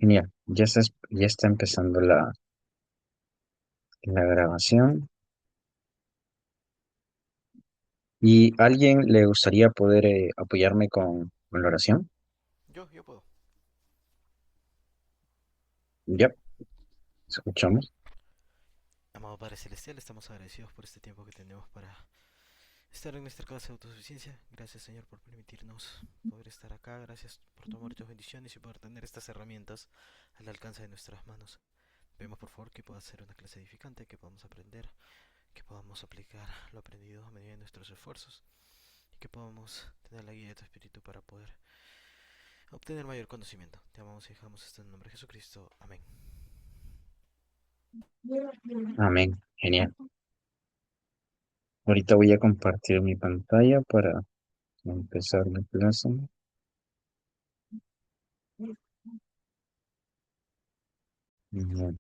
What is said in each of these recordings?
Genial, ya está empezando la grabación. ¿Y alguien le gustaría poder apoyarme con la oración? Yo puedo. Ya, escuchamos. Amado Padre Celestial, estamos agradecidos por este tiempo que tenemos para estar en nuestra clase de autosuficiencia. Gracias, Señor, por permitirnos poder estar acá. Gracias por tu amor y tus bendiciones y por tener estas herramientas al alcance de nuestras manos. Pedimos, por favor, que pueda ser una clase edificante, que podamos aprender, que podamos aplicar lo aprendido a medida de nuestros esfuerzos y que podamos tener la guía de tu espíritu para poder obtener mayor conocimiento. Te amamos y dejamos esto en el nombre de Jesucristo. Amén. Amén, genial. Ahorita voy a compartir mi pantalla para empezar la clase. Genial.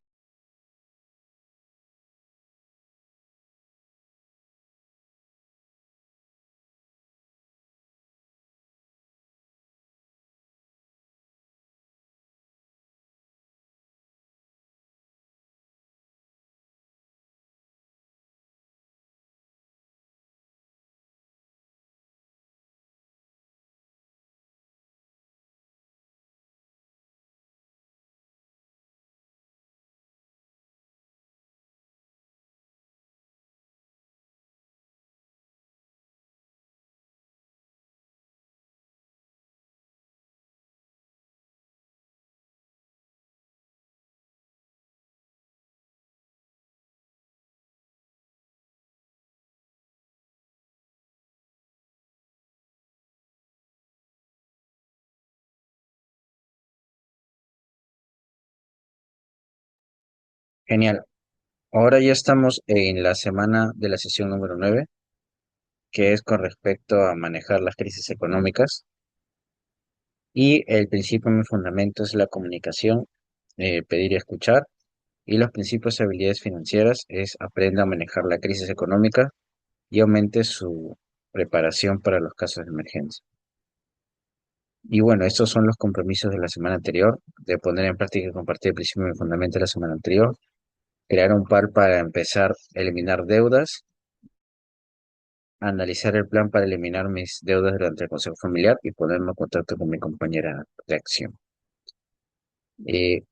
Genial. Ahora ya estamos en la semana de la sesión número 9, que es con respecto a manejar las crisis económicas. Y el principio, mi fundamento es la comunicación, pedir y escuchar. Y los principios de habilidades financieras es aprenda a manejar la crisis económica y aumente su preparación para los casos de emergencia. Y bueno, estos son los compromisos de la semana anterior, de poner en práctica y compartir el principio y fundamento de la semana anterior, crear un par para empezar a eliminar deudas, analizar el plan para eliminar mis deudas durante el consejo familiar y ponerme en contacto con mi compañera de acción.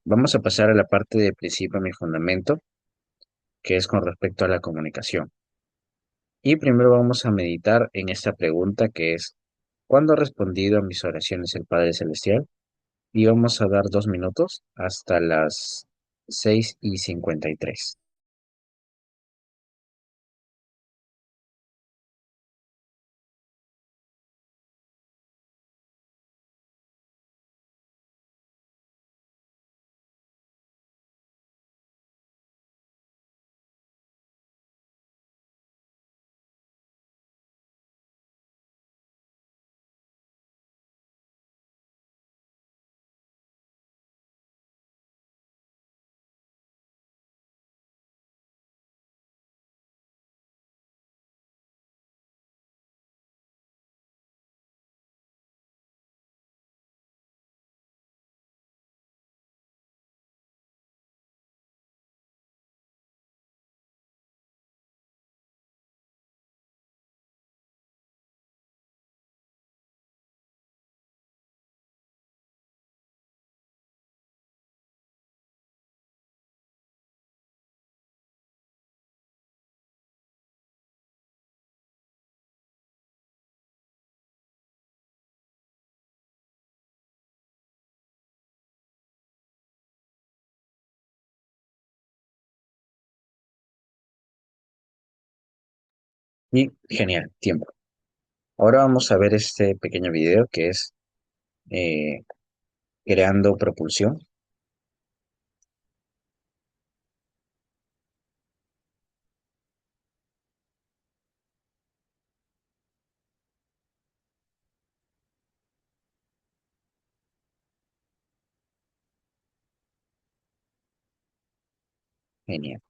Vamos a pasar a la parte de principio y fundamento, que es con respecto a la comunicación. Y primero vamos a meditar en esta pregunta que es, ¿cuándo ha respondido a mis oraciones el Padre Celestial? Y vamos a dar 2 minutos hasta las 6:53. Y genial, tiempo. Ahora vamos a ver este pequeño video que es eh, creando propulsión. Genial.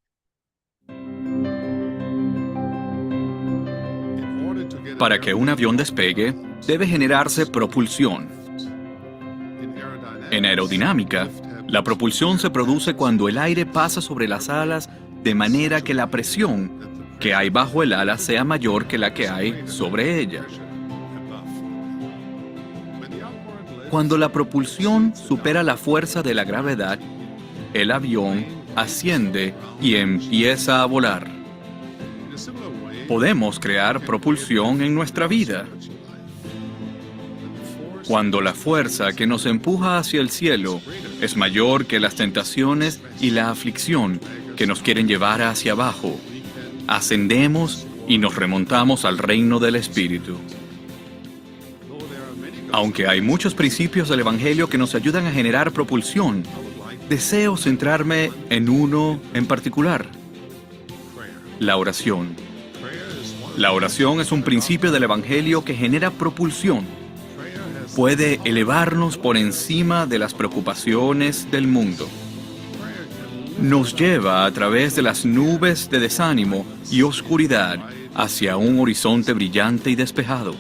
Para que un avión despegue, debe generarse propulsión. En aerodinámica, La propulsión se produce cuando el aire pasa sobre las alas de manera que la presión que hay bajo el ala sea mayor que la que hay sobre ella. Cuando la propulsión supera la fuerza de la gravedad, el avión asciende y empieza a volar. Podemos crear propulsión en nuestra vida. Cuando la fuerza que nos empuja hacia el cielo es mayor que las tentaciones y la aflicción que nos quieren llevar hacia abajo, ascendemos y nos remontamos al reino del Espíritu. Aunque hay muchos principios del Evangelio que nos ayudan a generar propulsión, deseo centrarme en uno en particular: la oración. La oración es un principio del Evangelio que genera propulsión. Puede elevarnos por encima de las preocupaciones del mundo. Nos lleva a través de las nubes de desánimo y oscuridad hacia un horizonte brillante y despejado.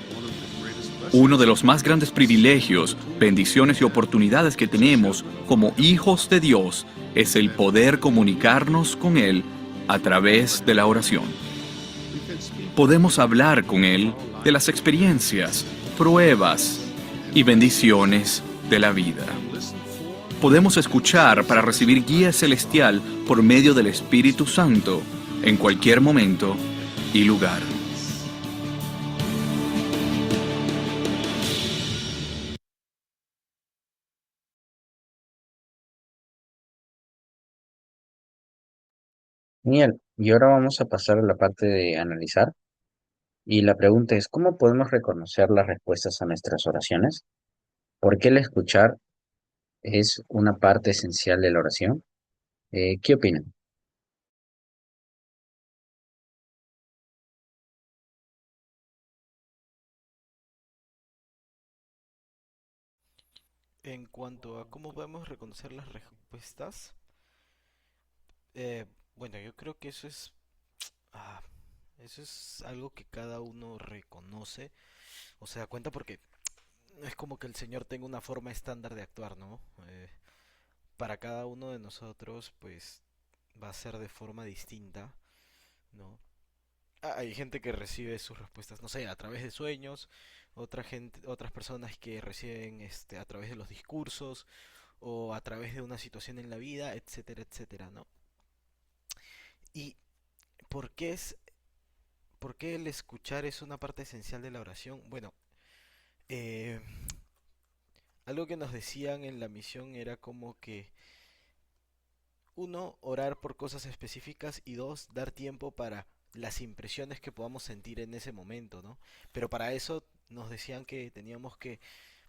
Uno de los más grandes privilegios, bendiciones y oportunidades que tenemos como hijos de Dios es el poder comunicarnos con Él a través de la oración. Podemos hablar con Él de las experiencias, pruebas y bendiciones de la vida. Podemos escuchar para recibir guía celestial por medio del Espíritu Santo en cualquier momento y lugar. Genial. Y ahora vamos a pasar a la parte de analizar. Y la pregunta es, ¿cómo podemos reconocer las respuestas a nuestras oraciones? ¿Por qué el escuchar es una parte esencial de la oración? ¿Qué opinan? En cuanto a cómo podemos reconocer las respuestas, bueno, yo creo que ah, eso es algo que cada uno reconoce o se da cuenta porque no es como que el Señor tenga una forma estándar de actuar, ¿no? Para cada uno de nosotros, pues va a ser de forma distinta, ¿no? Hay gente que recibe sus respuestas, no sé, a través de sueños, otras personas que reciben a través de los discursos o a través de una situación en la vida, etcétera, etcétera, ¿no? ¿Y por qué por qué el escuchar es una parte esencial de la oración? Bueno, eh, algo que nos decían en la misión era como que uno, orar por cosas específicas y dos, dar tiempo para las impresiones que podamos sentir en ese momento, ¿no? Pero para eso nos decían que teníamos que,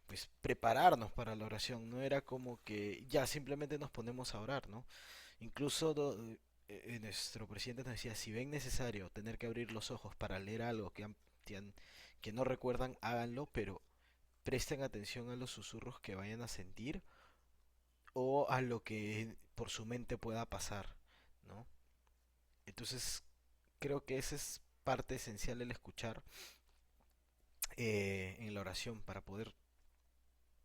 pues, prepararnos para la oración, no era como que ya simplemente nos ponemos a orar, ¿no? Incluso nuestro presidente nos decía, si ven necesario tener que abrir los ojos para leer algo que no recuerdan, háganlo, pero presten atención a los susurros que vayan a sentir o a lo que por su mente pueda pasar, ¿no? Entonces creo que esa es parte esencial del escuchar en la oración para poder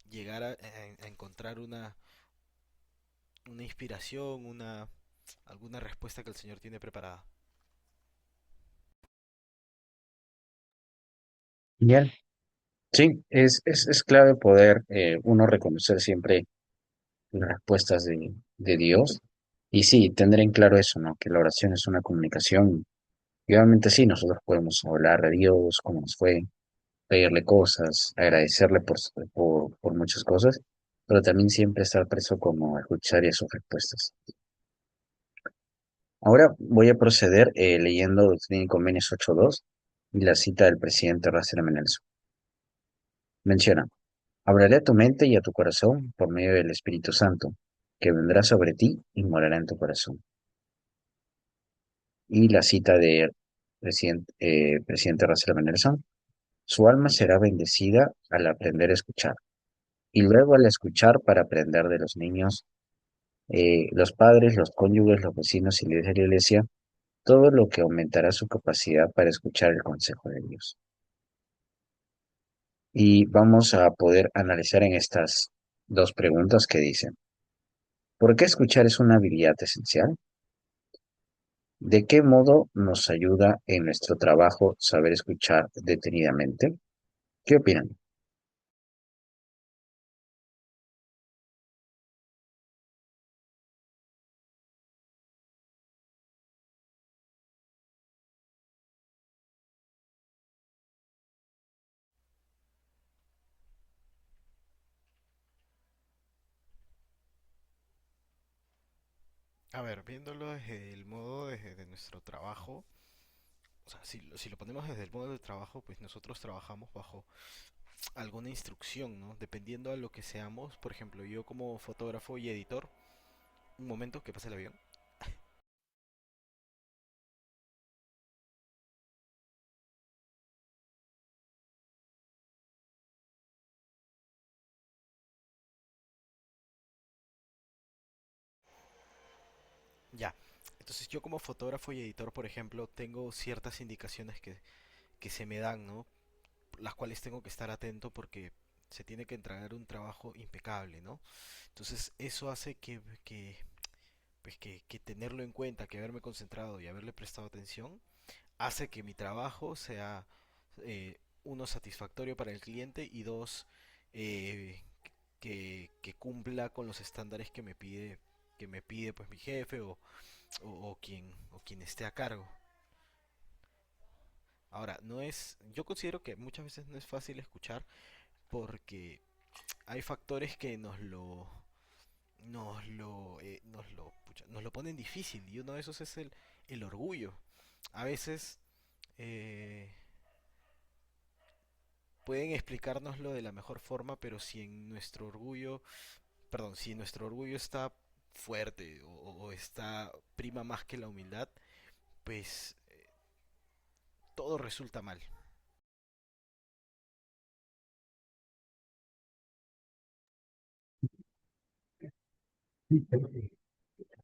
llegar a encontrar una inspiración, alguna respuesta que el Señor tiene preparada. Genial. Sí, es clave poder uno reconocer siempre las respuestas de Dios. Y sí, tener en claro eso, ¿no? Que la oración es una comunicación. Y obviamente sí, nosotros podemos hablar a Dios, cómo nos fue, pedirle cosas, agradecerle por muchas cosas, pero también siempre estar preso como a escuchar y a sus respuestas. Ahora voy a proceder leyendo Doctrina y Convenios 8.2 y la cita del presidente Russell M. Nelson. Menciona, hablaré a tu mente y a tu corazón por medio del Espíritu Santo, que vendrá sobre ti y morará en tu corazón. Y la cita del presidente Russell M. Nelson, su alma será bendecida al aprender a escuchar. Y luego al escuchar para aprender de los niños, los padres, los cónyuges, los vecinos y líderes de la iglesia, todo lo que aumentará su capacidad para escuchar el consejo de Dios. Y vamos a poder analizar en estas dos preguntas que dicen. ¿Por qué escuchar es una habilidad esencial? ¿De qué modo nos ayuda en nuestro trabajo saber escuchar detenidamente? ¿Qué opinan? A ver, viéndolo desde el modo de nuestro trabajo, o sea, si lo ponemos desde el modo de trabajo, pues nosotros trabajamos bajo alguna instrucción, ¿no? Dependiendo a lo que seamos, por ejemplo, yo como fotógrafo y editor, un momento que pase el avión. Ya. Entonces yo como fotógrafo y editor, por ejemplo, tengo ciertas indicaciones que se me dan, ¿no? Las cuales tengo que estar atento porque se tiene que entregar un trabajo impecable, ¿no? Entonces eso hace que tenerlo en cuenta, que haberme concentrado y haberle prestado atención, hace que mi trabajo sea, uno, satisfactorio para el cliente y dos, eh, que cumpla con los estándares que me pide pues mi jefe o quien esté a cargo. Ahora, yo considero que muchas veces no es fácil escuchar porque hay factores que nos lo ponen difícil y uno de esos es el orgullo. A veces eh, pueden explicárnoslo de la mejor forma, pero si en nuestro orgullo, perdón, si nuestro orgullo está fuerte o está prima más que la humildad, pues todo resulta mal.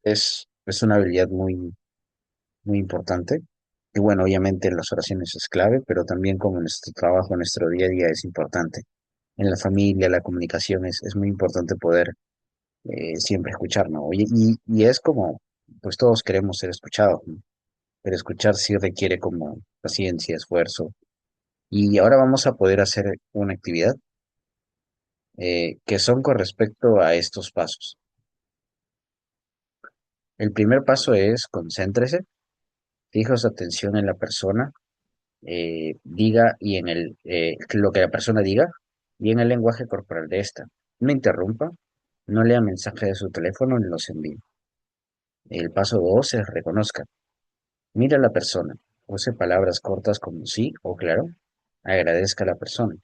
Es una habilidad muy importante. Y bueno, obviamente en las oraciones es clave, pero también como en nuestro trabajo, en nuestro día a día es importante. En la familia, la comunicación es muy importante poder siempre escuchar, ¿no? Oye, y es como, pues todos queremos ser escuchados, ¿no? Pero escuchar sí requiere como paciencia, esfuerzo. Y ahora vamos a poder hacer una actividad que son con respecto a estos pasos. El primer paso es concéntrese, fija su atención en la persona, diga y en lo que la persona diga y en el lenguaje corporal de esta. No interrumpa, no lea mensajes de su teléfono ni los envíe. El paso 2 es reconozca. Mira a la persona, use palabras cortas como sí o claro, agradezca a la persona.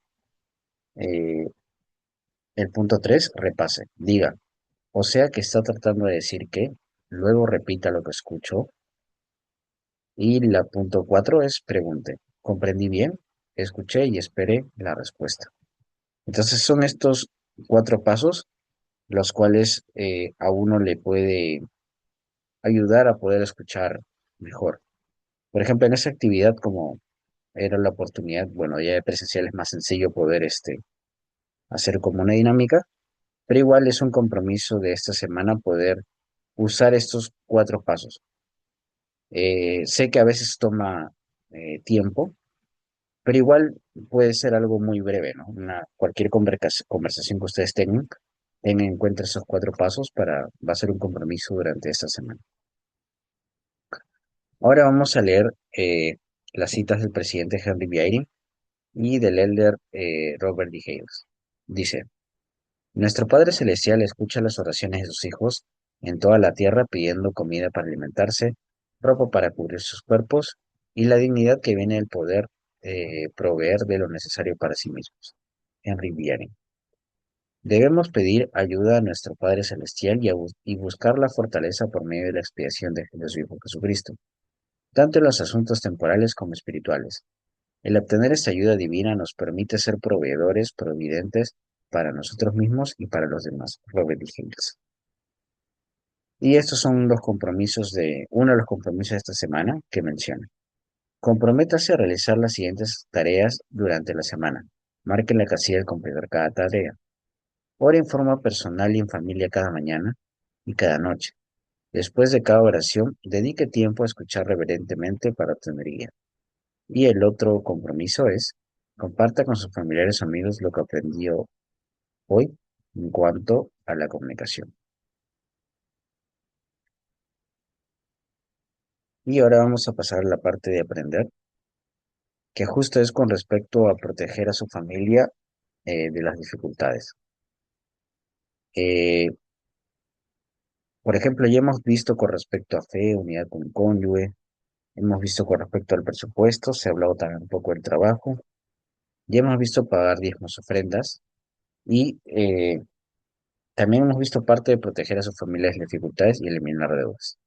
Eh, el punto 3 repase, diga, o sea que está tratando de decir que, luego repita lo que escuchó. Y la punto 4 es pregunte, ¿comprendí bien? Escuché y esperé la respuesta. Entonces son estos cuatro pasos los cuales a uno le puede ayudar a poder escuchar mejor. Por ejemplo, en esa actividad, como era la oportunidad, bueno, ya de presencial es más sencillo poder hacer como una dinámica, pero igual es un compromiso de esta semana poder usar estos cuatro pasos. Sé que a veces toma tiempo, pero igual puede ser algo muy breve, ¿no? Cualquier conversación que ustedes tengan en cuenta esos cuatro pasos va a ser un compromiso durante esta semana. Ahora vamos a leer las citas del presidente Henry Vieyri y del elder Robert D. Hales. Dice, nuestro Padre Celestial escucha las oraciones de sus hijos en toda la tierra pidiendo comida para alimentarse, ropa para cubrir sus cuerpos y la dignidad que viene del poder proveer de lo necesario para sí mismos. Henry Vianney. Debemos pedir ayuda a nuestro Padre Celestial y buscar la fortaleza por medio de la expiación de su Hijo Jesucristo, tanto en los asuntos temporales como espirituales. El obtener esta ayuda divina nos permite ser proveedores providentes para nosotros mismos y para los demás. Robert D. Hales. Y estos son uno de los compromisos de esta semana que menciona. Comprométase a realizar las siguientes tareas durante la semana. Marque en la casilla del completar cada tarea. Ora en forma personal y en familia cada mañana. y cada noche. Después de cada oración, dedique tiempo a escuchar reverentemente para obtener guía. Y el otro compromiso es, comparta con sus familiares o amigos lo que aprendió hoy en cuanto a la comunicación. Y ahora vamos a pasar a la parte de aprender, que justo es con respecto a proteger a su familia de las dificultades. Eh, por ejemplo, ya hemos visto con respecto a fe, unidad con cónyuge, hemos visto con respecto al presupuesto, se ha hablado también un poco del trabajo, ya hemos visto pagar diezmos, ofrendas y también hemos visto parte de proteger a sus familias de las dificultades y eliminar deudas.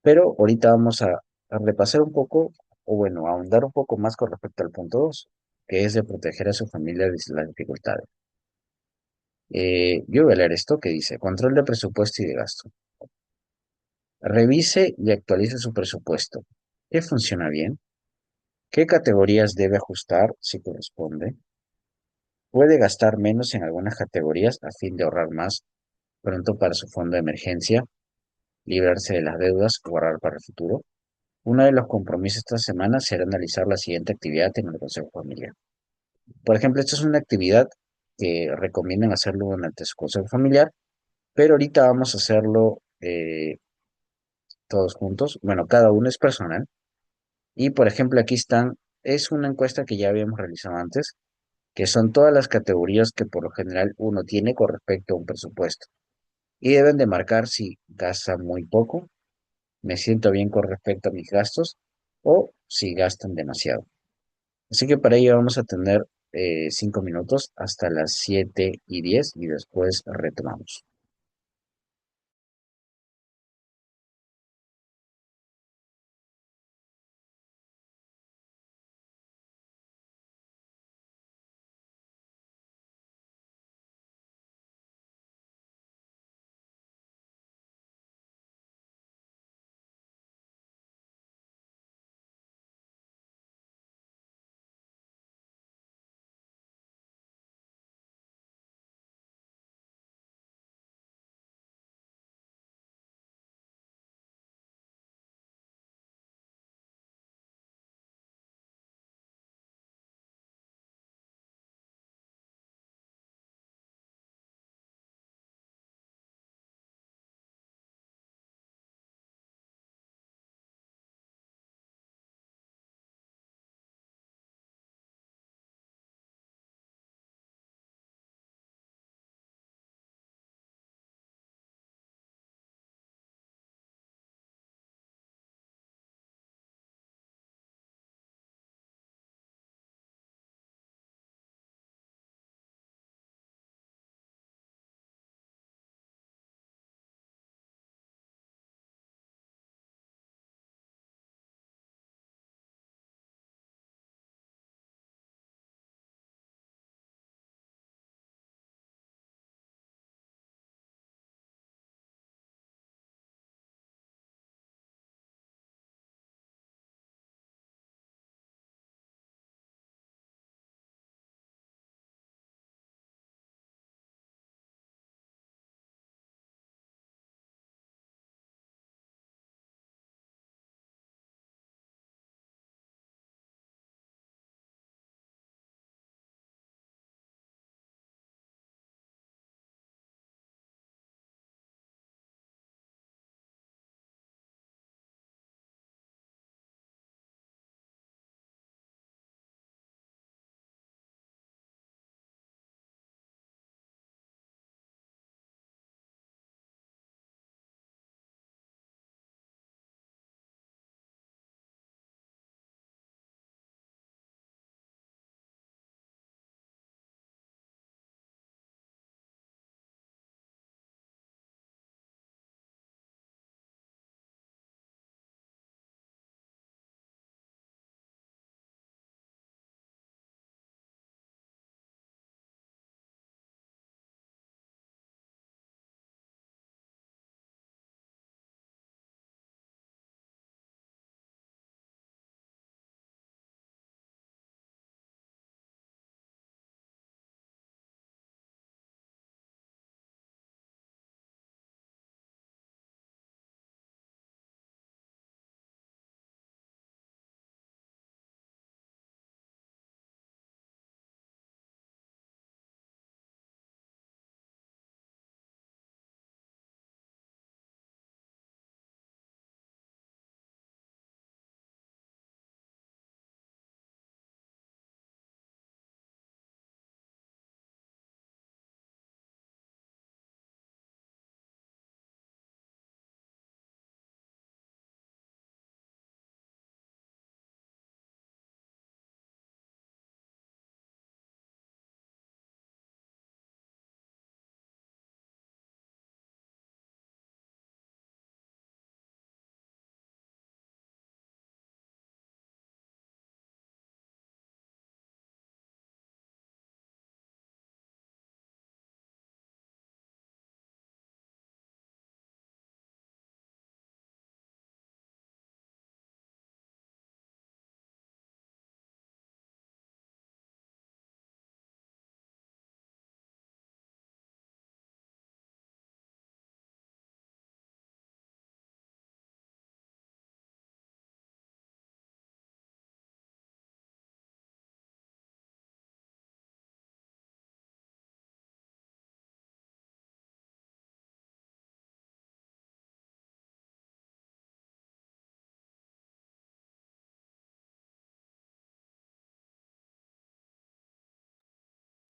Pero ahorita vamos a repasar un poco, o bueno, a ahondar un poco más con respecto al punto 2, que es de proteger a su familia de las dificultades. Yo voy a leer esto que dice, control de presupuesto y de gasto. Revise y actualice su presupuesto. ¿Qué funciona bien? ¿Qué categorías debe ajustar si corresponde? ¿Puede gastar menos en algunas categorías a fin de ahorrar más pronto para su fondo de emergencia, librarse de las deudas o ahorrar para el futuro? Uno de los compromisos esta semana será analizar la siguiente actividad en el Consejo Familiar. Por ejemplo, esta es una actividad que recomiendan hacerlo durante su Consejo Familiar, pero ahorita vamos a hacerlo todos juntos. Bueno, cada uno es personal. Y por ejemplo, aquí están, es una encuesta que ya habíamos realizado antes, que son todas las categorías que por lo general uno tiene con respecto a un presupuesto. Y deben de marcar si gasta muy poco, me siento bien con respecto a mis gastos, o si gastan demasiado. Así que para ello vamos a tener 5 minutos hasta las 7:10 y después retomamos.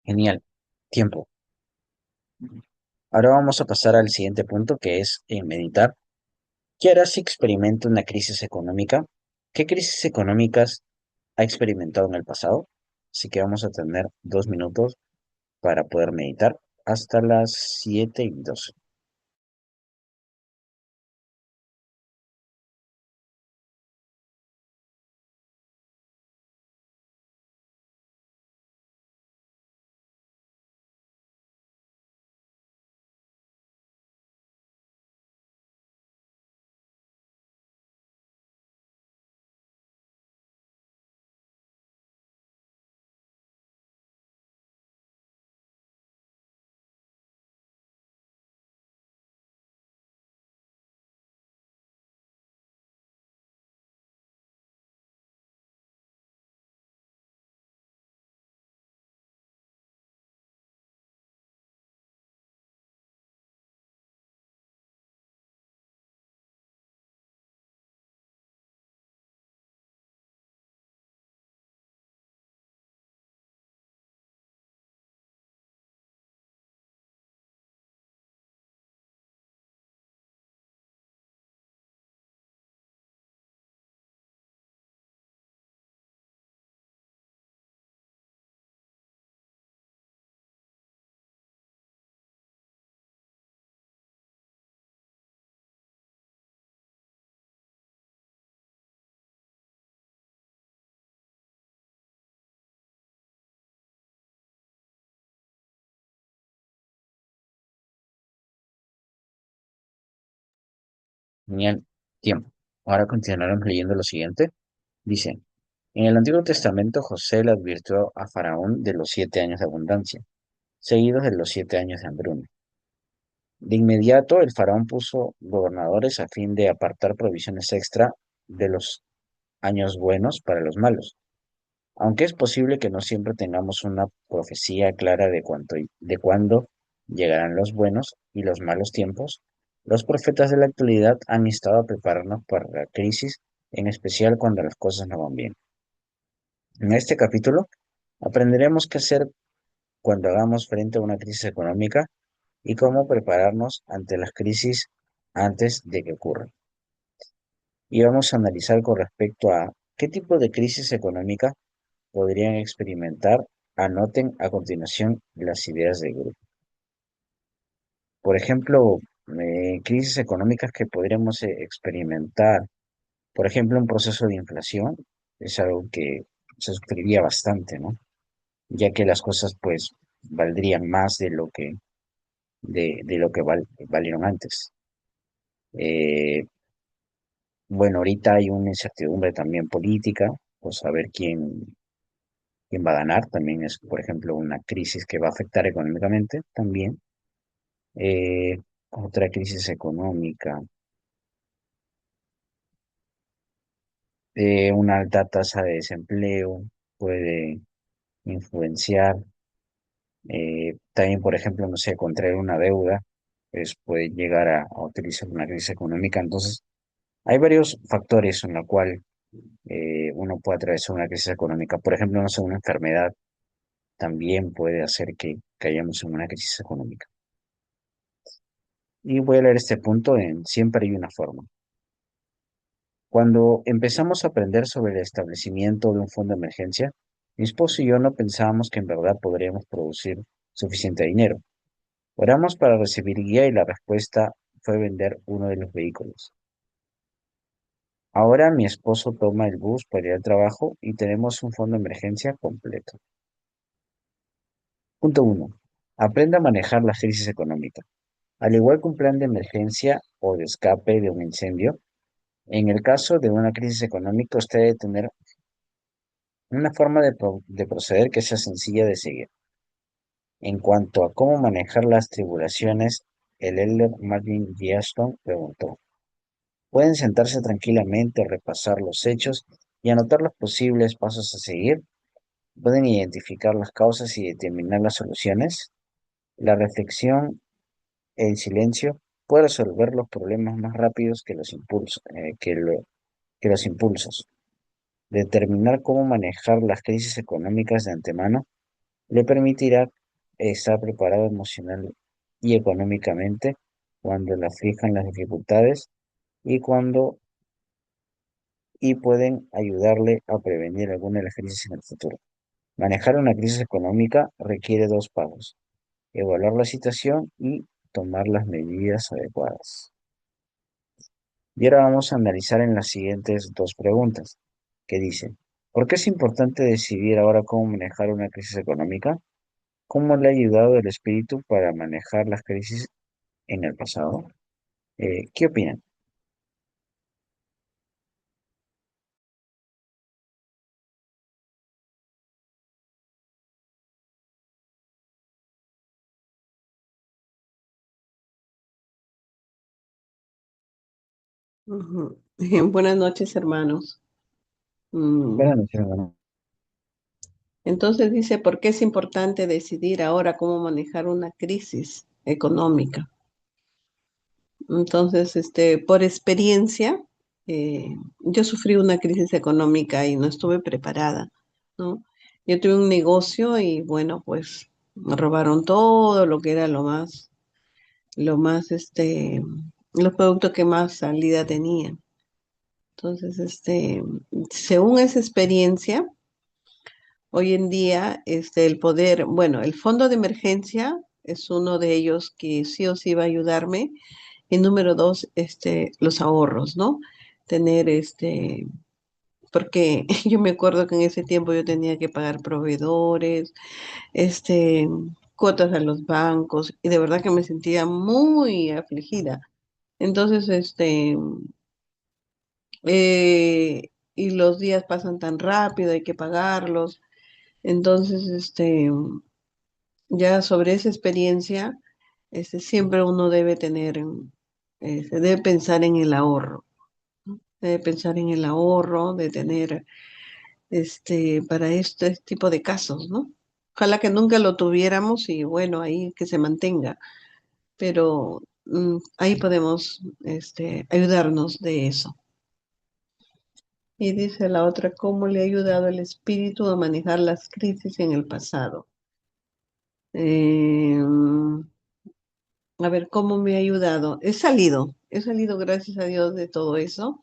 Genial. Tiempo. Ahora vamos a pasar al siguiente punto que es meditar. ¿Qué hará si experimenta una crisis económica? ¿Qué crisis económicas ha experimentado en el pasado? Así que vamos a tener 2 minutos para poder meditar hasta las 7:02. Genial. Tiempo. Ahora continuaremos leyendo lo siguiente. Dice, en el Antiguo Testamento José le advirtió a Faraón de los 7 años de abundancia, seguidos de los 7 años de hambruna. De inmediato el faraón puso gobernadores a fin de apartar provisiones extra de los años buenos para los malos. Aunque es posible que no siempre tengamos una profecía clara de cuándo llegarán los buenos y los malos tiempos, los profetas de la actualidad han estado a prepararnos para la crisis, en especial cuando las cosas no van bien. En este capítulo aprenderemos qué hacer cuando hagamos frente a una crisis económica y cómo prepararnos ante las crisis antes de que ocurran. Y vamos a analizar con respecto a qué tipo de crisis económica podrían experimentar. Anoten a continuación las ideas del grupo. Por ejemplo, crisis económicas que podríamos experimentar. Por ejemplo, un proceso de inflación es algo que se sufriría bastante, ¿no? Ya que las cosas pues valdrían más de lo que valieron antes. Eh, bueno, ahorita hay una incertidumbre también política, pues saber quién va a ganar también es, por ejemplo, una crisis que va a afectar económicamente también. Eh, Otra crisis económica, una alta tasa de desempleo puede influenciar. También, por ejemplo, no sé, contraer una deuda, pues puede llegar a utilizar una crisis económica. Entonces, hay varios factores en los cuales uno puede atravesar una crisis económica. Por ejemplo, no sé, una enfermedad también puede hacer que caigamos en una crisis económica. Y voy a leer este punto en Siempre hay una forma. Cuando empezamos a aprender sobre el establecimiento de un fondo de emergencia, mi esposo y yo no pensábamos que en verdad podríamos producir suficiente dinero. Oramos para recibir guía y la respuesta fue vender uno de los vehículos. Ahora mi esposo toma el bus para ir al trabajo y tenemos un fondo de emergencia completo. Punto 1. Aprenda a manejar la crisis económica. Al igual que un plan de emergencia o de escape de un incendio, en el caso de una crisis económica, usted debe tener una forma de proceder que sea sencilla de seguir. En cuanto a cómo manejar las tribulaciones, el elder Martin G. Ashton preguntó, ¿pueden sentarse tranquilamente, repasar los hechos y anotar los posibles pasos a seguir? ¿Pueden identificar las causas y determinar las soluciones? La reflexión, el silencio, puede resolver los problemas más rápidos que los impulsos. Determinar cómo manejar las crisis económicas de antemano le permitirá estar preparado emocional y económicamente cuando le aflijan las dificultades y pueden ayudarle a prevenir alguna de las crisis en el futuro. Manejar una crisis económica requiere dos pasos: evaluar la situación y tomar las medidas adecuadas. Y ahora vamos a analizar en las siguientes dos preguntas, que dicen: ¿por qué es importante decidir ahora cómo manejar una crisis económica? ¿Cómo le ha ayudado el espíritu para manejar las crisis en el pasado? ¿Qué opinan? Ujú. Buenas noches, hermanos. Buenas noches, hermano. Entonces dice, ¿por qué es importante decidir ahora cómo manejar una crisis económica? Entonces, por experiencia, yo sufrí una crisis económica y no estuve preparada, ¿no? Yo tuve un negocio y bueno, pues me robaron todo lo que era los productos que más salida tenían. Entonces, según esa experiencia, hoy en día, el poder, bueno, el fondo de emergencia es uno de ellos que sí o sí va a ayudarme. Y número dos, los ahorros, ¿no? Tener porque yo me acuerdo que en ese tiempo yo tenía que pagar proveedores, este, cuotas a los bancos, y de verdad que me sentía muy afligida. Entonces, y los días pasan tan rápido, hay que pagarlos. Entonces, ya sobre esa experiencia, siempre uno debe tener, se debe pensar en el ahorro, debe pensar en el ahorro, de tener, para este tipo de casos, ¿no? Ojalá que nunca lo tuviéramos y bueno, ahí que se mantenga, pero ahí podemos, ayudarnos de eso. Y dice la otra, ¿cómo le ha ayudado el espíritu a manejar las crisis en el pasado? Eh, a ver, ¿cómo me ha ayudado? He salido gracias a Dios de todo eso.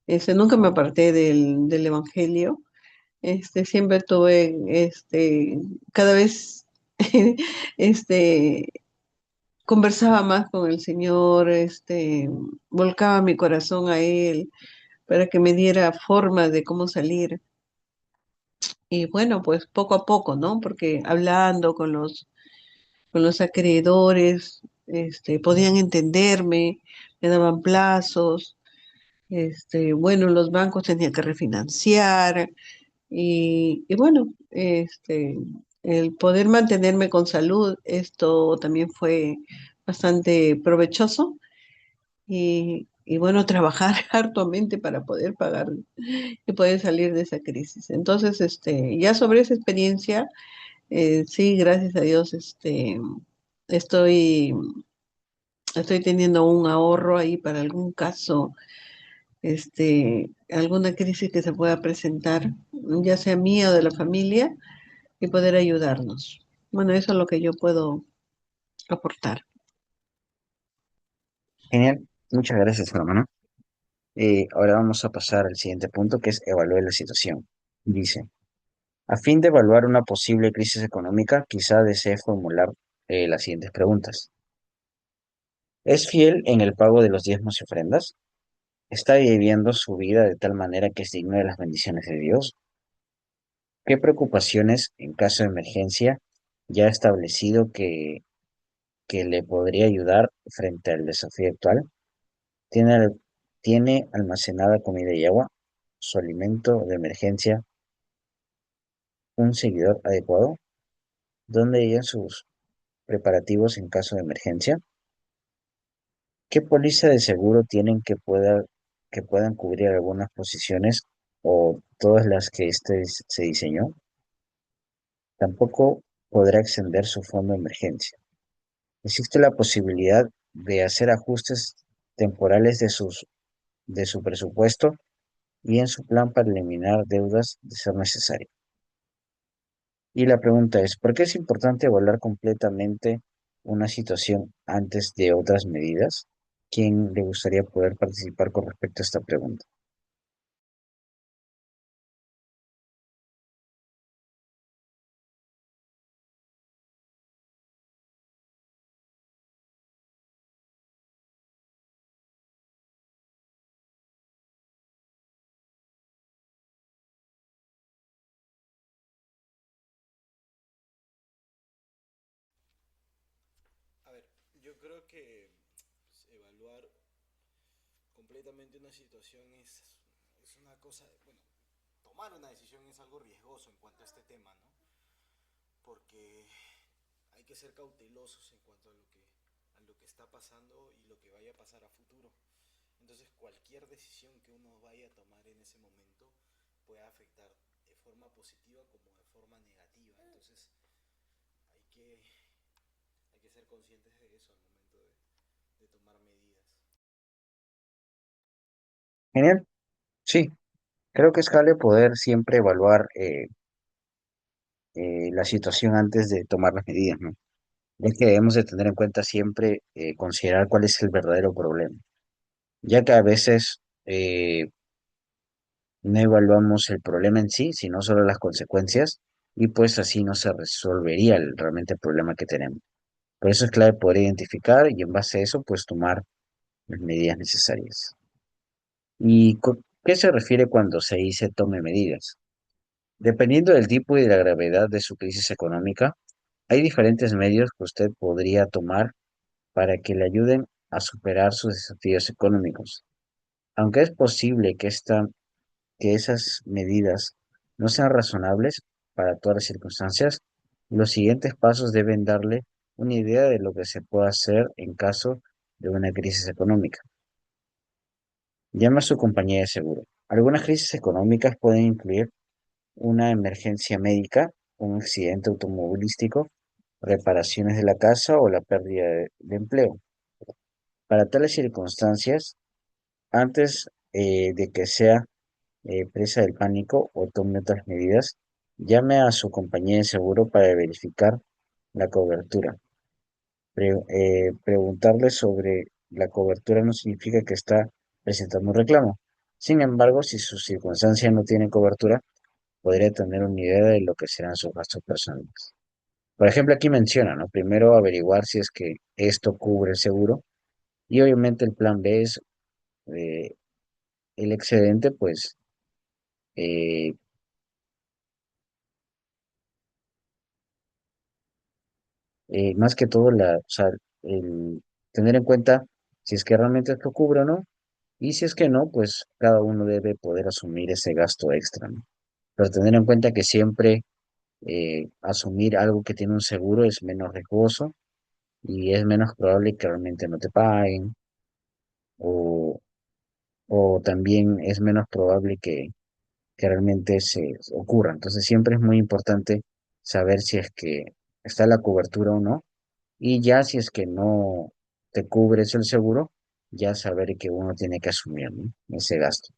Nunca me aparté del Evangelio. Siempre tuve, cada vez, este, conversaba más con el Señor, volcaba mi corazón a Él para que me diera forma de cómo salir. Y bueno, pues poco a poco, ¿no? Porque hablando con los acreedores, podían entenderme, me daban plazos, bueno, los bancos tenían que refinanciar y bueno, el poder mantenerme con salud, esto también fue bastante provechoso y bueno, trabajar arduamente para poder pagar y poder salir de esa crisis. Entonces, ya sobre esa experiencia, sí, gracias a Dios, estoy, estoy teniendo un ahorro ahí para algún caso, alguna crisis que se pueda presentar, ya sea mía o de la familia, y poder ayudarnos. Bueno, eso es lo que yo puedo aportar. Genial, muchas gracias, hermano. Ahora vamos a pasar al siguiente punto, que es evaluar la situación. Dice: a fin de evaluar una posible crisis económica, quizá desee formular las siguientes preguntas. ¿Es fiel en el pago de los diezmos y ofrendas? ¿Está viviendo su vida de tal manera que es digno de las bendiciones de Dios? ¿Qué preocupaciones en caso de emergencia ya ha establecido que le podría ayudar frente al desafío actual? ¿Tiene, ¿Tiene almacenada comida y agua? ¿Su alimento de emergencia un seguidor adecuado? ¿Dónde llegan sus preparativos en caso de emergencia? ¿Qué póliza de seguro tienen que puedan cubrir algunas posiciones o todas las que se diseñó? Tampoco podrá extender su fondo de emergencia. Existe la posibilidad de hacer ajustes temporales de su presupuesto y en su plan para eliminar deudas de ser necesario. Y la pregunta es, ¿por qué es importante evaluar completamente una situación antes de otras medidas? ¿Quién le gustaría poder participar con respecto a esta pregunta? A ver, yo creo que pues, evaluar completamente una situación es una cosa, bueno, tomar una decisión es algo riesgoso en cuanto a este tema, ¿no? Porque hay que ser cautelosos en cuanto a lo que está pasando y lo que vaya a pasar a futuro. Entonces cualquier decisión que uno vaya a tomar en ese momento puede afectar de forma positiva como de forma negativa. Entonces hay que, hay que ser conscientes de eso al momento de tomar medidas. Genial, sí, creo que es clave poder siempre evaluar la situación antes de tomar las medidas, ¿no? Es que debemos de tener en cuenta siempre considerar cuál es el verdadero problema, ya que a veces no evaluamos el problema en sí, sino solo las consecuencias, y pues así no se resolvería realmente el problema que tenemos. Por eso es clave poder identificar y en base a eso, pues tomar las medidas necesarias. ¿Y qué se refiere cuando se dice tome medidas? Dependiendo del tipo y de la gravedad de su crisis económica, hay diferentes medios que usted podría tomar para que le ayuden a superar sus desafíos económicos. Aunque es posible que esas medidas no sean razonables para todas las circunstancias, los siguientes pasos deben darle una idea de lo que se puede hacer en caso de una crisis económica. Llama a su compañía de seguro. Algunas crisis económicas pueden incluir una emergencia médica, un accidente automovilístico, reparaciones de la casa o la pérdida de empleo. Para tales circunstancias, antes de que sea presa del pánico o tome otras medidas, llame a su compañía de seguro para verificar la cobertura. Preguntarle sobre la cobertura no significa que está presentando un reclamo. Sin embargo, si sus circunstancias no tienen cobertura, podría tener una idea de lo que serán sus gastos personales. Por ejemplo, aquí menciona, ¿no? Primero averiguar si es que esto cubre el seguro y obviamente el plan B es eh, el excedente, pues eh, más que todo o sea, el tener en cuenta si es que realmente esto cubre o no, y si es que no, pues cada uno debe poder asumir ese gasto extra, ¿no? Pero tener en cuenta que siempre asumir algo que tiene un seguro es menos riesgoso y es menos probable que realmente no te paguen o, o también es menos probable que realmente se ocurra. Entonces siempre es muy importante saber si es que está la cobertura o no. Y ya si es que no te cubre eso el seguro, ya saber que uno tiene que asumir, ¿no? Ese gasto.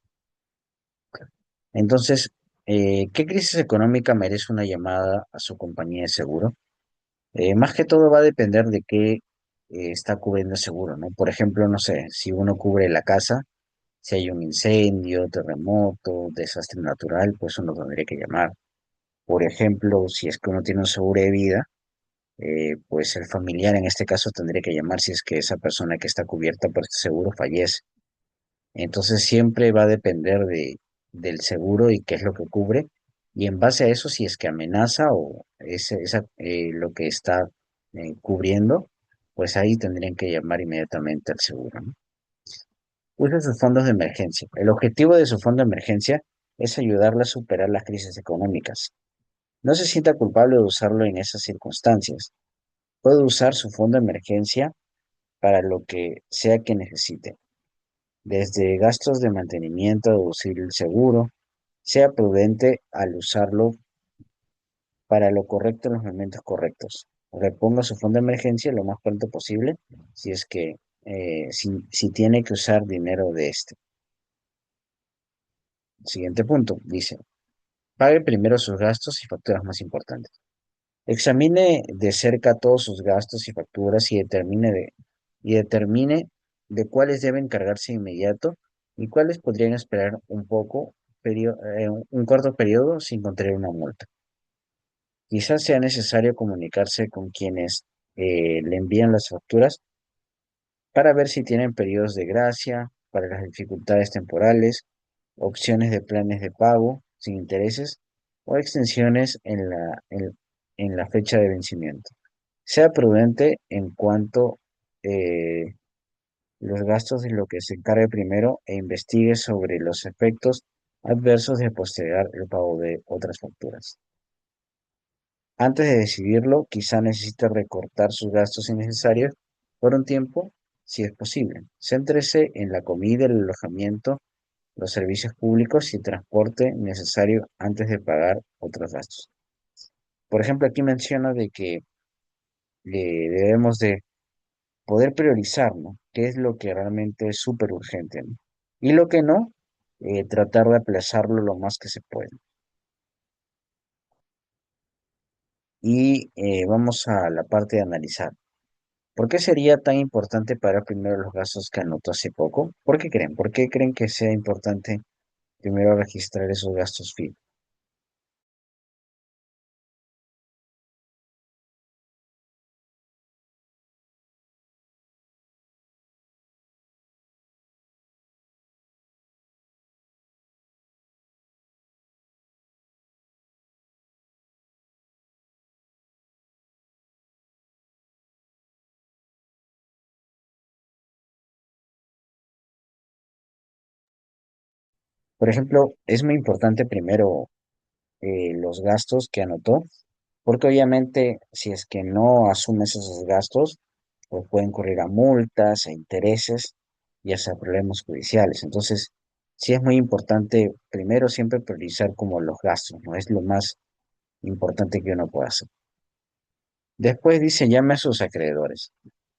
Entonces, ¿qué crisis económica merece una llamada a su compañía de seguro? Más que todo va a depender de qué está cubriendo el seguro, ¿no? Por ejemplo, no sé, si uno cubre la casa, si hay un incendio, terremoto, desastre natural, pues uno tendría que llamar. Por ejemplo, si es que uno tiene un seguro de vida, pues el familiar en este caso tendría que llamar si es que esa persona que está cubierta por este seguro fallece. Entonces siempre va a depender del seguro y qué es lo que cubre. Y en base a eso, si es que amenaza o lo que está cubriendo, pues ahí tendrían que llamar inmediatamente al seguro, ¿no? Usa sus fondos de emergencia. El objetivo de su fondo de emergencia es ayudarle a superar las crisis económicas. No se sienta culpable de usarlo en esas circunstancias. Puede usar su fondo de emergencia para lo que sea que necesite, desde gastos de mantenimiento, deducir el seguro, sea prudente al usarlo para lo correcto en los momentos correctos. Reponga su fondo de emergencia lo más pronto posible si es que si tiene que usar dinero de este. Siguiente punto, dice, pague primero sus gastos y facturas más importantes. Examine de cerca todos sus gastos y facturas y determine de cuáles deben cargarse de inmediato y cuáles podrían esperar un corto periodo sin contraer una multa. Quizás sea necesario comunicarse con quienes le envían las facturas para ver si tienen periodos de gracia para las dificultades temporales, opciones de planes de pago sin intereses o extensiones en la fecha de vencimiento. Sea prudente en cuanto eh, los gastos de lo que se encargue primero e investigue sobre los efectos adversos de postergar el pago de otras facturas. Antes de decidirlo, quizá necesite recortar sus gastos innecesarios por un tiempo, si es posible. Céntrese en la comida, el alojamiento, los servicios públicos y transporte necesario antes de pagar otros gastos. Por ejemplo, aquí menciona de que debemos de poder priorizar, ¿no? ¿Qué es lo que realmente es súper urgente, ¿no? Y lo que no, tratar de aplazarlo lo más que se pueda. Y vamos a la parte de analizar. ¿Por qué sería tan importante pagar primero los gastos que anotó hace poco? ¿Por qué creen? ¿Por qué creen que sea importante primero registrar esos gastos fijos? Por ejemplo, es muy importante primero los gastos que anotó, porque obviamente si es que no asumes esos gastos, pues pueden incurrir a multas, a intereses y hasta problemas judiciales. Entonces, sí es muy importante primero siempre priorizar como los gastos, ¿no? Es lo más importante que uno puede hacer. Después dice, llame a sus acreedores.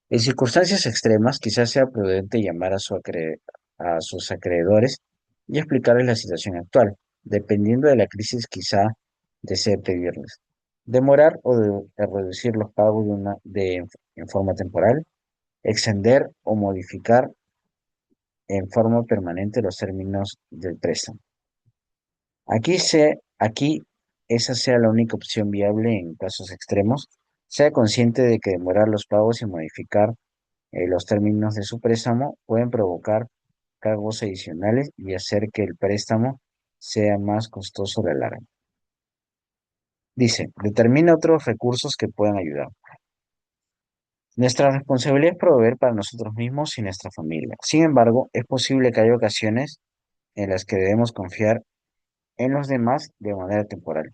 En circunstancias extremas, quizás sea prudente llamar a sus acreedores y explicarles la situación actual. Dependiendo de la crisis, quizá desee pedirles demorar de reducir los pagos en forma temporal, extender o modificar en forma permanente los términos del préstamo. Aquí esa sea la única opción viable en casos extremos. Sea consciente de que demorar los pagos y modificar los términos de su préstamo pueden provocar cargos adicionales y hacer que el préstamo sea más costoso a la larga. Dice, determina otros recursos que puedan ayudar. Nuestra responsabilidad es proveer para nosotros mismos y nuestra familia. Sin embargo, es posible que haya ocasiones en las que debemos confiar en los demás de manera temporal.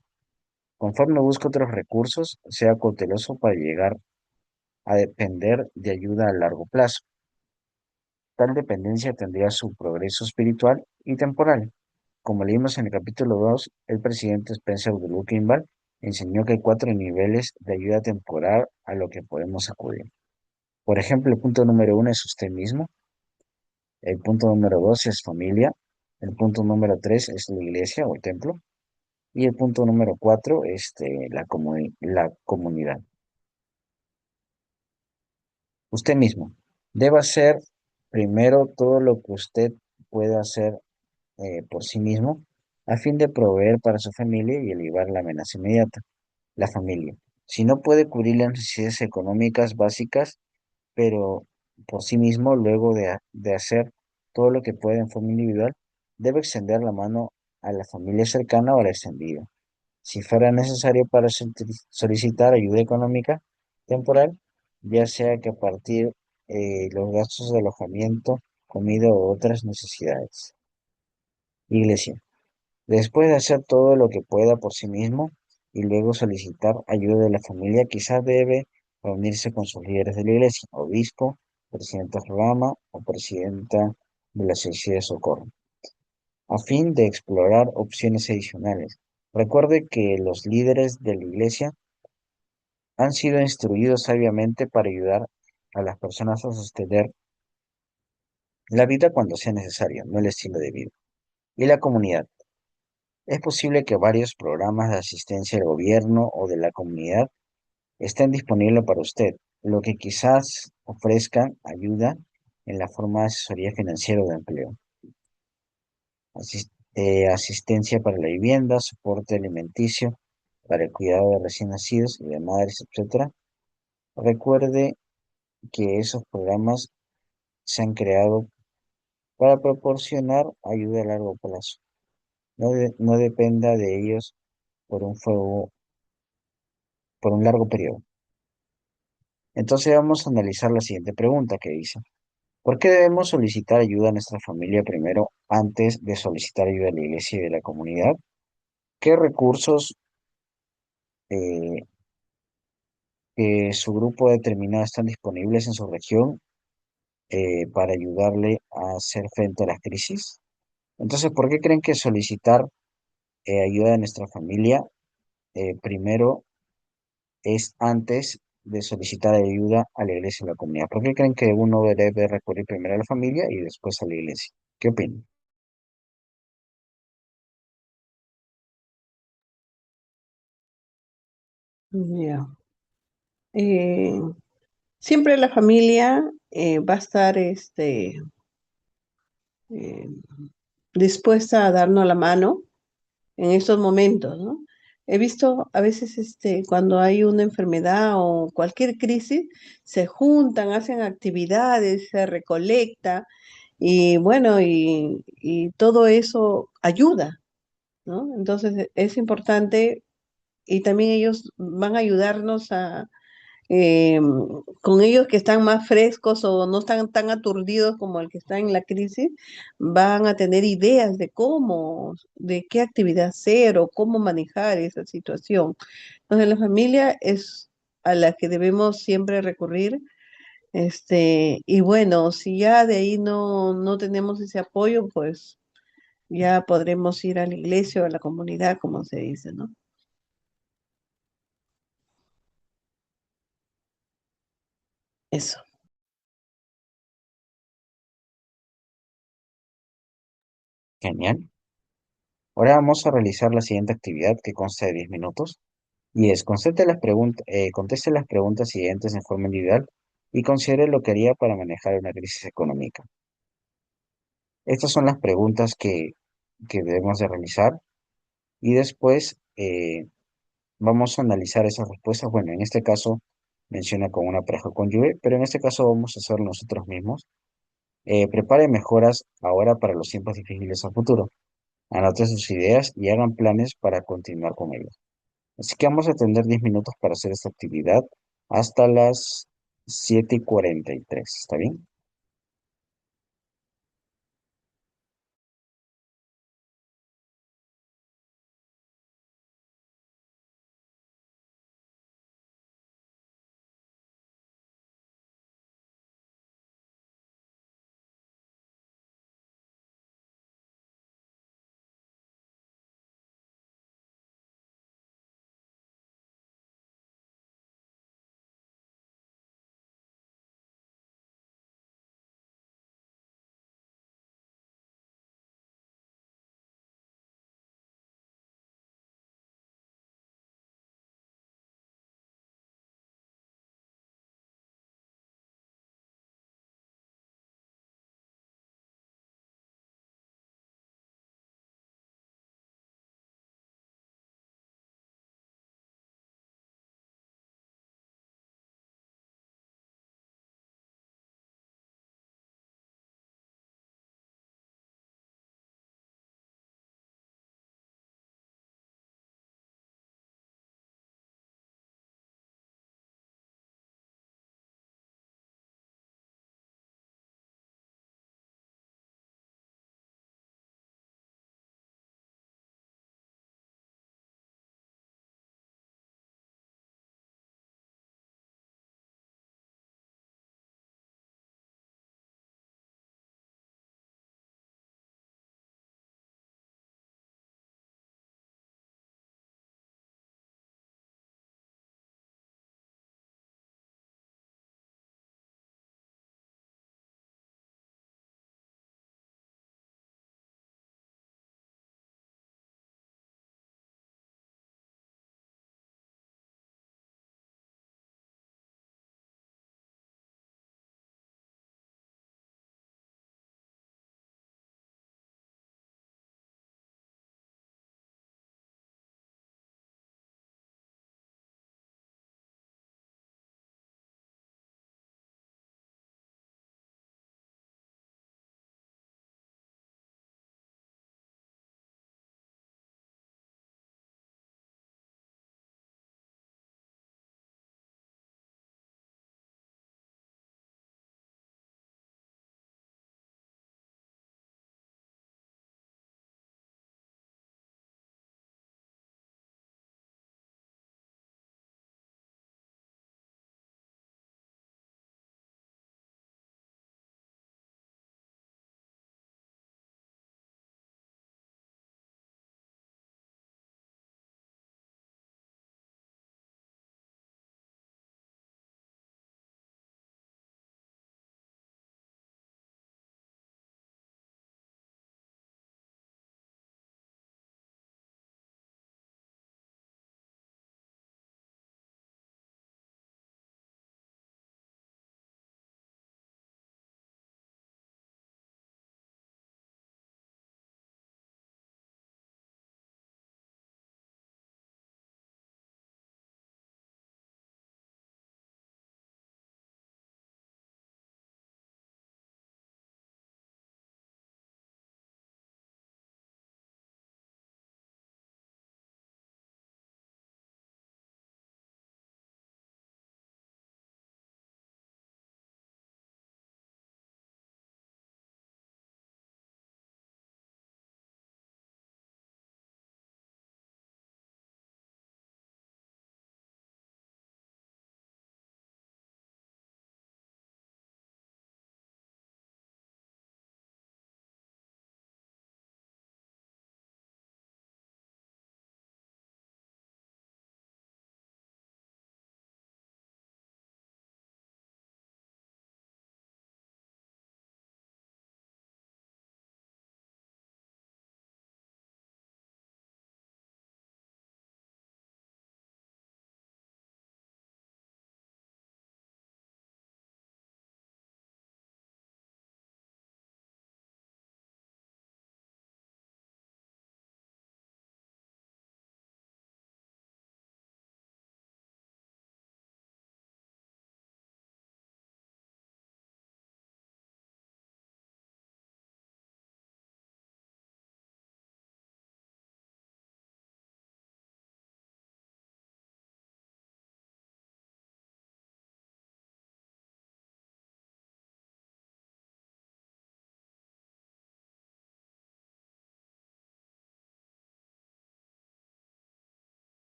Conforme busque otros recursos, sea cauteloso para llegar a depender de ayuda a largo plazo. Tal dependencia tendría su progreso espiritual y temporal. Como leímos en el capítulo 2, el presidente Spencer W. Kimball enseñó que hay cuatro niveles de ayuda temporal a lo que podemos acudir. Por ejemplo, el punto número uno es usted mismo, el punto número dos es familia, el punto número tres es la iglesia o el templo, y el punto número cuatro es la comunidad. Usted mismo debe hacer primero todo lo que usted pueda hacer por sí mismo a fin de proveer para su familia y aliviar la amenaza inmediata. La familia. Si no puede cubrir las necesidades económicas básicas, pero por sí mismo, luego de hacer todo lo que puede en forma individual, debe extender la mano a la familia cercana o a la extendida. Si fuera necesario para solicitar ayuda económica temporal, ya sea que a partir los gastos de alojamiento, comida u otras necesidades. Iglesia. Después de hacer todo lo que pueda por sí mismo y luego solicitar ayuda de la familia, quizás debe reunirse con sus líderes de la iglesia, obispo, presidente de rama o presidenta de la sociedad de socorro, a fin de explorar opciones adicionales. Recuerde que los líderes de la iglesia han sido instruidos sabiamente para ayudar a las personas a sostener la vida cuando sea necesario, no el estilo de vida. Y la comunidad. Es posible que varios programas de asistencia del gobierno o de la comunidad estén disponibles para usted, lo que quizás ofrezcan ayuda en la forma de asesoría financiera o de empleo, asistencia para la vivienda, soporte alimenticio, para el cuidado de recién nacidos y de madres, etcétera. Recuerde que esos programas se han creado para proporcionar ayuda a largo plazo. No dependa de ellos por por un largo periodo. Entonces vamos a analizar la siguiente pregunta que dice: ¿por qué debemos solicitar ayuda a nuestra familia primero antes de solicitar ayuda a la iglesia y de la comunidad? ¿Qué recursos eh, que su grupo determinado están disponibles en su región para ayudarle a hacer frente a las crisis? Entonces, ¿por qué creen que solicitar ayuda de nuestra familia primero es antes de solicitar ayuda a la iglesia y a la comunidad? ¿Por qué creen que uno debe recurrir primero a la familia y después a la iglesia? ¿Qué opinan? Ya. Eh, Siempre la familia va a estar eh, dispuesta a darnos la mano en estos momentos, ¿no? He visto a veces cuando hay una enfermedad o cualquier crisis, se juntan, hacen actividades, se recolecta y bueno, y todo eso ayuda, ¿no? Entonces es importante y también ellos van a ayudarnos eh, con ellos que están más frescos o no están tan aturdidos como el que está en la crisis, van a tener ideas de cómo, de qué actividad hacer o cómo manejar esa situación. Entonces, la familia es a la que debemos siempre recurrir. Y bueno, si ya de ahí no tenemos ese apoyo, pues ya podremos ir a la iglesia o a la comunidad, como se dice, ¿no? Eso. Genial. Ahora vamos a realizar la siguiente actividad que consta de 10 minutos y es: conteste las preguntas siguientes en forma individual y considere lo que haría para manejar una crisis económica. Estas son las preguntas que debemos de realizar y después vamos a analizar esas respuestas. Bueno, en este caso menciona con una pareja cónyuge, pero en este caso vamos a hacerlo nosotros mismos. Prepare mejoras ahora para los tiempos difíciles a futuro. Anote sus ideas y hagan planes para continuar con ellas. Así que vamos a tener 10 minutos para hacer esta actividad hasta las 7:43. ¿Está bien?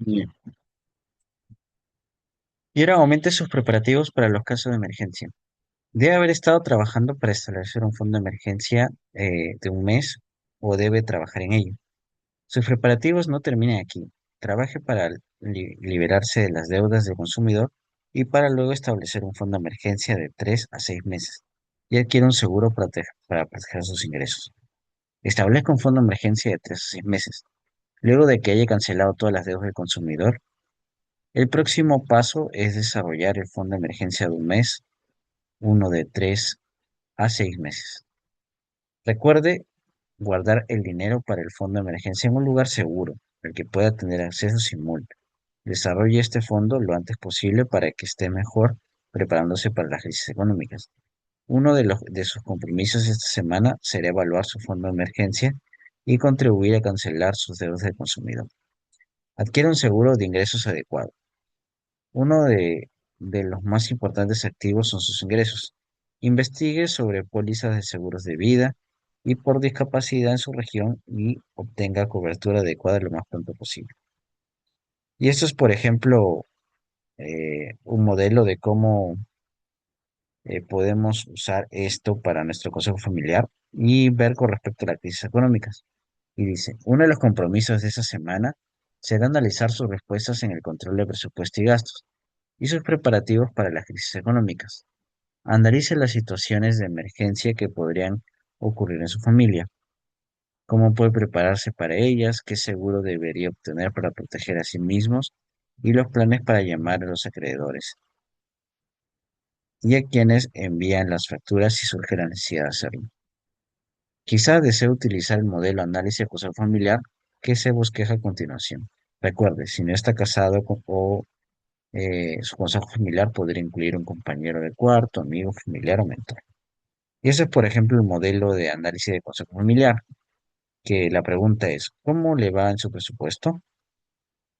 Bien. Y ahora aumente sus preparativos para los casos de emergencia. Debe haber estado trabajando para establecer un fondo de emergencia de un mes o debe trabajar en ello. Sus preparativos no terminan aquí. Trabaje para liberarse de las deudas del consumidor y para luego establecer un fondo de emergencia de 3 a 6 meses y adquiere un seguro para proteger sus ingresos. Establezca un fondo de emergencia de 3 a 6 meses. Luego de que haya cancelado todas las deudas del consumidor, el próximo paso es desarrollar el fondo de emergencia de un mes, uno de 3 a 6 meses. Recuerde guardar el dinero para el fondo de emergencia en un lugar seguro, al que pueda tener acceso sin multa. Desarrolle este fondo lo antes posible para que esté mejor preparándose para las crisis económicas. Uno de sus compromisos esta semana será evaluar su fondo de emergencia y contribuir a cancelar sus deudas de consumidor. Adquiere un seguro de ingresos adecuado. Uno de los más importantes activos son sus ingresos. Investigue sobre pólizas de seguros de vida y por discapacidad en su región y obtenga cobertura adecuada lo más pronto posible. Y esto es, por ejemplo, un modelo de cómo podemos usar esto para nuestro consejo familiar y ver con respecto a las crisis económicas. Y dice, uno de los compromisos de esta semana será analizar sus respuestas en el control de presupuesto y gastos y sus preparativos para las crisis económicas. Analice las situaciones de emergencia que podrían ocurrir en su familia, cómo puede prepararse para ellas, qué seguro debería obtener para proteger a sí mismos y los planes para llamar a los acreedores y a quienes envían las facturas si surge la necesidad de hacerlo. Quizá desee utilizar el modelo análisis acusado familiar que se bosqueja a continuación. Recuerde, si no está casado o su consejo familiar podría incluir un compañero de cuarto, amigo, familiar o mentor. Y ese es, por ejemplo, el modelo de análisis de consejo familiar, que la pregunta es, ¿cómo le va en su presupuesto?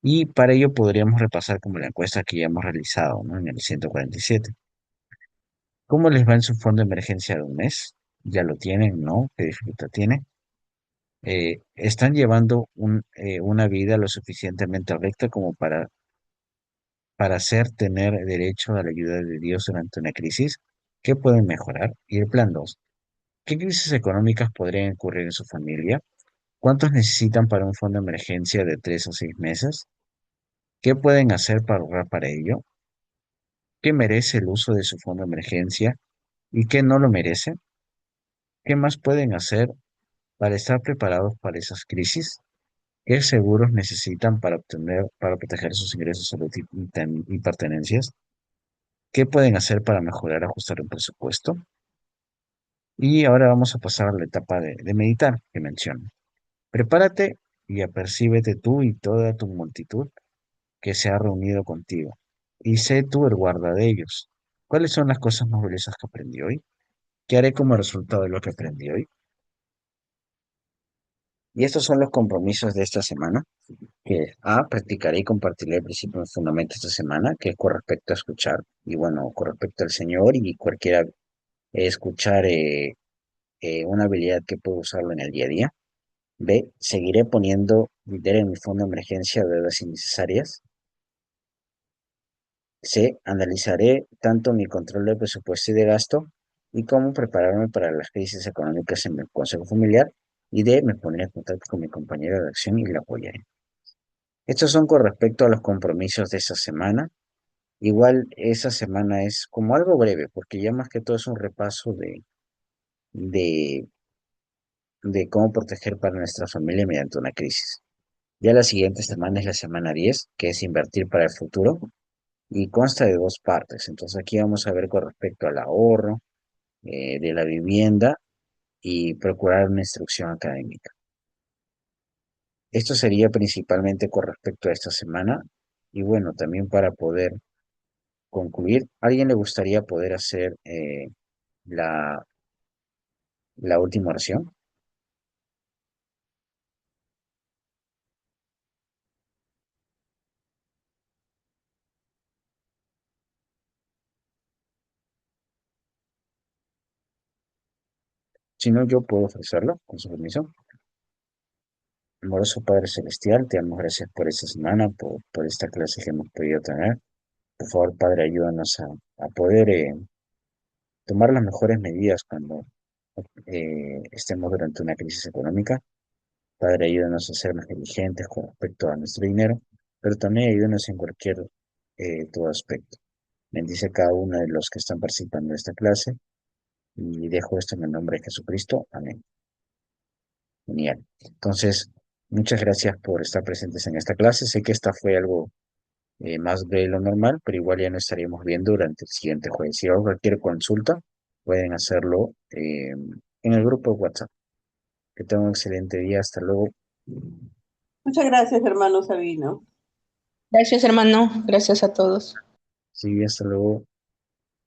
Y para ello podríamos repasar como la encuesta que ya hemos realizado, ¿no? En el 147. ¿Cómo les va en su fondo de emergencia de un mes? ¿Ya lo tienen? ¿No? ¿Qué dificultad tiene? ¿Están llevando una vida lo suficientemente recta como para hacer tener derecho a la ayuda de Dios durante una crisis? ¿Qué pueden mejorar? Y el plan 2. ¿Qué crisis económicas podrían ocurrir en su familia? ¿Cuántos necesitan para un fondo de emergencia de 3 o 6 meses? ¿Qué pueden hacer para ahorrar para ello? ¿Qué merece el uso de su fondo de emergencia y qué no lo merece? ¿Qué más pueden hacer para estar preparados para esas crisis? ¿Qué seguros necesitan para proteger sus ingresos, salud y pertenencias? ¿Qué pueden hacer para mejorar, ajustar un presupuesto? Y ahora vamos a pasar a la etapa de meditar que menciono. Prepárate y apercíbete tú y toda tu multitud que se ha reunido contigo, y sé tú el guarda de ellos. ¿Cuáles son las cosas más valiosas que aprendí hoy? ¿Qué haré como resultado de lo que aprendí hoy? Y estos son los compromisos de esta semana, que practicaré y compartiré el principio fundamental esta semana, que es con respecto a escuchar, y bueno, con respecto al Señor y cualquiera escuchar una habilidad que puedo usarlo en el día a día. B, seguiré poniendo dinero en mi fondo de emergencia de deudas innecesarias. C, analizaré tanto mi control de presupuesto y de gasto y cómo prepararme para las crisis económicas en mi consejo familiar. Y D, me pondré en contacto con mi compañero de acción y la apoyaré. Estos son con respecto a los compromisos de esta semana. Igual esa semana es como algo breve, porque ya más que todo es un repaso de, de cómo proteger para nuestra familia mediante una crisis. Ya la siguiente semana es la semana 10, que es invertir para el futuro, y consta de dos partes. Entonces aquí vamos a ver con respecto al ahorro de la vivienda y procurar una instrucción académica. Esto sería principalmente con respecto a esta semana. Y bueno, también para poder concluir, ¿a alguien le gustaría poder hacer la, la última oración? Si no, yo puedo ofrecerlo, con su permiso. Amoroso Padre Celestial, te damos gracias por esta semana, por esta clase que hemos podido tener. Por favor, Padre, ayúdanos a poder tomar las mejores medidas cuando estemos durante una crisis económica. Padre, ayúdanos a ser más diligentes con respecto a nuestro dinero, pero también ayúdanos en cualquier todo aspecto. Bendice a cada uno de los que están participando de esta clase y dejo esto en el nombre de Jesucristo. Amén. Genial. Entonces, muchas gracias por estar presentes en esta clase. Sé que esta fue algo más breve de lo normal, pero igual ya nos estaríamos viendo durante el siguiente jueves. Si hay cualquier consulta, pueden hacerlo en el grupo de WhatsApp. Que tengan un excelente día. Hasta luego. Muchas gracias, hermano Sabino. Gracias, hermano. Gracias a todos. Sí, hasta luego.